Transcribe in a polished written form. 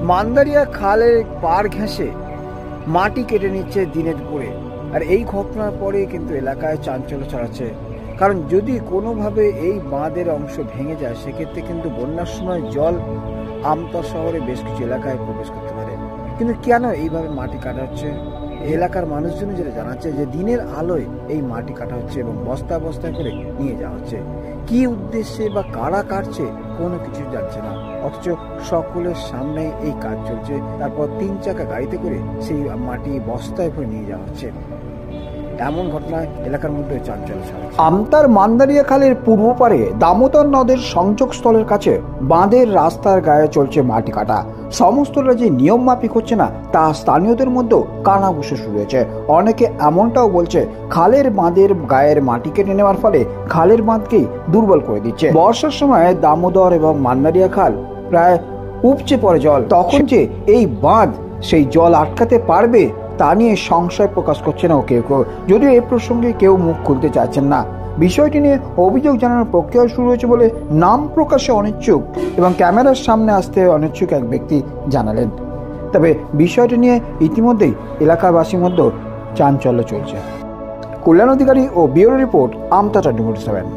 মান্দারিয়া খালের পাড় ঘেঁষে মাটি কেটে নিচ্ছে দিনে দুপুরে। আর এই ঘটনার পরে কিন্তু এলাকায় চাঞ্চল্য ছড়াচ্ছে, কারণ যদি কোনোভাবে এই বাঁধের অংশ ভেঙে যায় সেক্ষেত্রে কিন্তু বন্যার সময় জল আমতা শহরে বেশ কিছু এলাকায় প্রবেশ করতে পারে। কিন্তু কেন এইভাবে মাটি কাটা হচ্ছে? এলাকার মানুষজন যেটা জানাচ্ছে যে দিনের আলোয় এই মাটি কাটা হচ্ছে এবং বস্তা বস্তা করে নিয়ে যাওয়া হচ্ছে। কি উদ্দেশ্যে বা কারা কাটছে কোনো কিছু জানছে না, অথচ সকলের সামনে এই কাজ চলছে। তারপর 3 চাকা গাড়িতে করে সেই মাটি বস্তায় করে নিয়ে যাওয়া হচ্ছে। এমন ঘটনায় এলাকার মধ্যে চাঞ্চল্য ছড়াচ্ছে। আমতার মান্দারিয়া খালের পূর্ব পারে দামোদর নদের সংযোগস্থলের কাছে বাঁধের রাস্তার গায়ে চলছে মাটি কাটা। সমস্তটা যে নিয়ম মাফিক হচ্ছে না তা স্থানীয়দের মধ্যেও কানাঘুষো শুরু হয়েছে। অনেকে এমনটাও বলছে খালের বাঁধের গায়ের মাটি কেটে নেওয়ার ফলে খালের বাঁধকেই দুর্বল করে দিচ্ছে। বর্ষার সময় দামোদর এবং মান্দারিয়া খাল প্রায় উপচে পড়ে জল, তখন যে এই বাঁধ সেই জল আটকাতে পারবে তা নিয়ে সংশয় প্রকাশ করছে না কেউ কেউ, যদিও এই প্রসঙ্গে কেউ মুখ খুলতে চাইছেন না। বিষয়টি নিয়ে অভিযোগ জানানোর প্রক্রিয়া শুরু হয়েছে বলে নাম প্রকাশে অনিচ্ছুক এবং ক্যামেরার সামনে আসতে অনিচ্ছুক এক ব্যক্তি জানালেন। তবে বিষয়টি নিয়ে ইতিমধ্যেই এলাকাবাসীর মধ্যে চাঞ্চল্য চলছে। কল্যাণ অধিকারী ও ব্যুরো রিপোর্ট, আমতা 24/7।